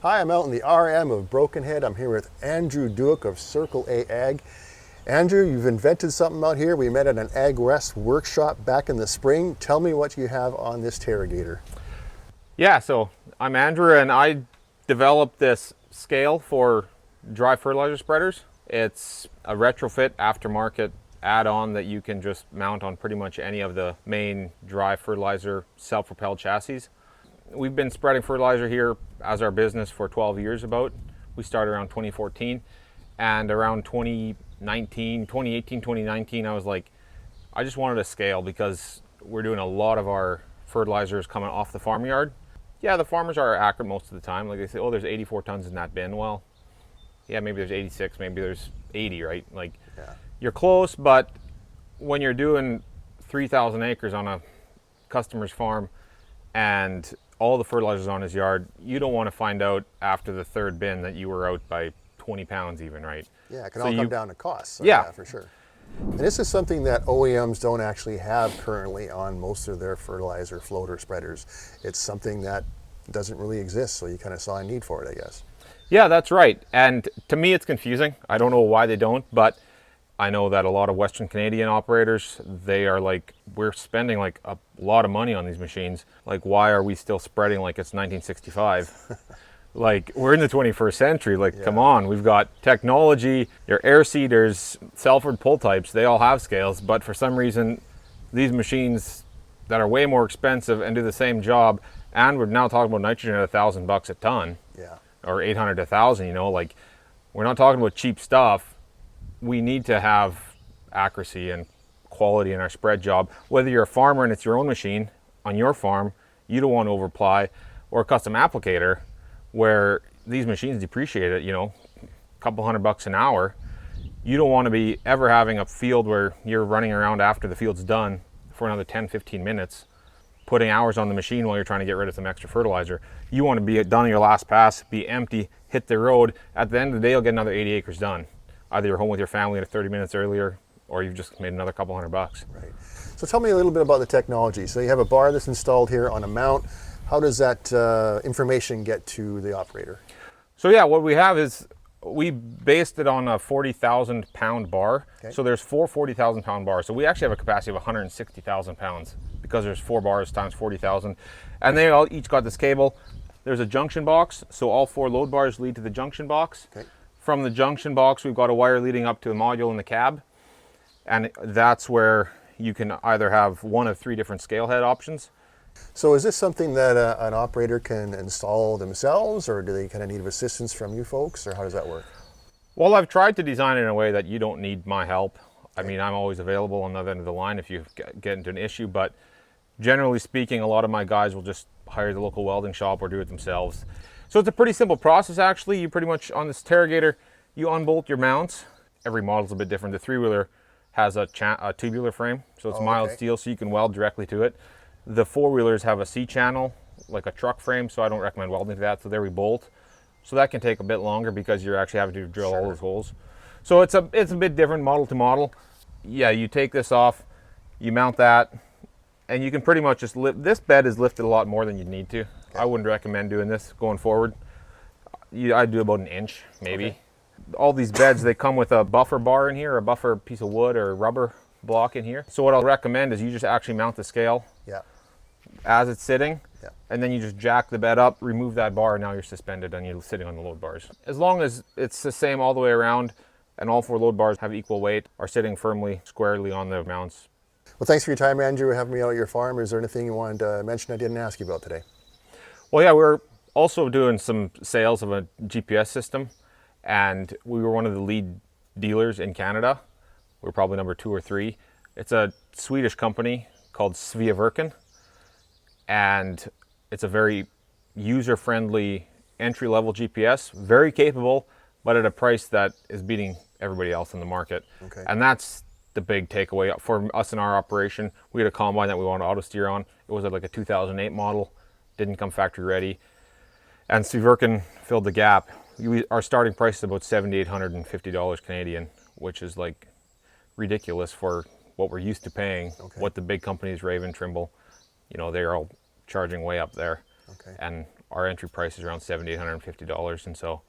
Hi, I'm out in the RM of Brokenhead. I'm here with Andrew Duick of Circle A Ag. Andrew, you've invented something out here. We met at an Ag West workshop back in the spring. Tell me what you have on this Terragator. Yeah, so I'm Andrew and I developed this scale for dry fertilizer spreaders. It's a retrofit aftermarket add-on that you can just mount on pretty much any of the main dry fertilizer self-propelled chassis. We've been spreading fertilizer here as our business for 12 years about. We started around 2014, and around 2018, 2019, I was like, I just wanted a scale because we're doing a lot of our fertilizers coming off the farmyard. Yeah, the farmers are accurate most of the time. Like they say, oh, there's 84 tons in that bin. Well, yeah, maybe there's 86, maybe there's 80, right? Like, yeah. You're close, but when you're doing 3,000 acres on a customer's farm and all the fertilizers on his yard, you don't want to find out after the third bin that you were out by 20 pounds even, right? Yeah, it can all come down to cost. So yeah, for sure. And this is something that OEMs don't actually have currently on most of their fertilizer floater spreaders. It's something that doesn't really exist, so you kind of saw a need for it, I guess. Yeah, that's right. And to me, it's confusing. I don't know why they don't, but I know that a lot of Western Canadian operators, they are like, we're spending like a lot of money on these machines. Like, why are we still spreading like it's 1965? Like, we're in the 21st century. Like, yeah. Come on, we've got technology, your air seeders, Salford pull types, they all have scales, but for some reason, these machines that are way more expensive and do the same job, and we're now talking about nitrogen at $1,000 a ton, yeah, or 800 to 1,000, you know, like, we're not talking about cheap stuff. We need to have accuracy and quality in our spread job. Whether you're a farmer and it's your own machine on your farm, you don't want to overapply, or a custom applicator where these machines depreciate at, you know, a couple $100 an hour. You don't want to be ever having a field where you're running around after the field's done for another 10, 15 minutes, putting hours on the machine while you're trying to get rid of some extra fertilizer. You want to be done on your last pass, be empty, hit the road. At the end of the day, you'll get another 80 acres done. Either you're home with your family at 30 minutes earlier, or you've just made another couple $100. Right. So tell me a little bit about the technology. So you have a bar that's installed here on a mount. How does that information get to the operator? So yeah, what we have is, we based it on a 40,000 pound bar. Okay. So there's four 40,000 pound bars. So we actually have a capacity of 160,000 pounds because there's 4 bars times 40,000. And they all each got this cable. There's a junction box. So all 4 load bars lead to the junction box. Okay. From the junction box, we've got a wire leading up to a module in the cab. And that's where you can either have one of 3 different scale head options. So is this something that an operator can install themselves, or do they kind of need assistance from you folks, or how does that work? Well, I've tried to design it in a way that you don't need my help. I mean, I'm always available on the other end of the line if you get into an issue, but generally speaking, a lot of my guys will just hire the local welding shop or do it themselves. So it's a pretty simple process, actually. You pretty much, on this Terragator, you unbolt your mounts. Every model's a bit different. The 3-wheeler has a tubular frame, so it's mild steel, so you can weld directly to it. The 4-wheelers have a C-channel, like a truck frame, so I don't recommend welding to that, so there we bolt. So that can take a bit longer because you're actually having to drill all those holes. So it's a bit different model to model. Yeah, you take this off, you mount that, and you can pretty much just lift. This bed is lifted a lot more than you'd need to. Okay. I wouldn't recommend doing this going forward. I'd do about an inch, maybe. Okay. All these beds, they come with a buffer bar in here, a buffer piece of wood or rubber block in here. So what I'll recommend is you just actually mount the scale as it's sitting, and then you just jack the bed up, remove that bar, and now you're suspended and you're sitting on the load bars. As long as it's the same all the way around and all 4 load bars have equal weight, are sitting firmly, squarely on the mounts. Well, thanks for your time, Andrew, having me out at your farm. Is there anything you wanted to mention I didn't ask you about today? Well, yeah, we're also doing some sales of a GPS system, and we were one of the lead dealers in Canada. We're probably number 2 or 3. It's a Swedish company called Sveaverken, and it's a very user-friendly entry-level GPS, very capable, but at a price that is beating everybody else in the market. Okay. And that's the big takeaway for us in our operation. We had a combine that we wanted to auto steer on. It was like a 2008 model, didn't come factory ready, and Sveaverken filled the gap. Our starting price is about $7,850 Canadian, which is like ridiculous for what we're used to paying. Okay. What the big companies, Raven, Trimble, you know, they're all charging way up there. Okay. And our entry price is around $7,850, and so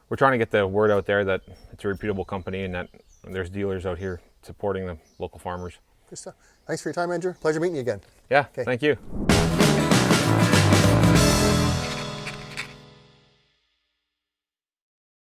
we're trying to get the word out there that it's a reputable company and that there's dealers out here supporting the local farmers. Good stuff. Thanks for your time, Andrew. Pleasure meeting you again. Yeah, thank you.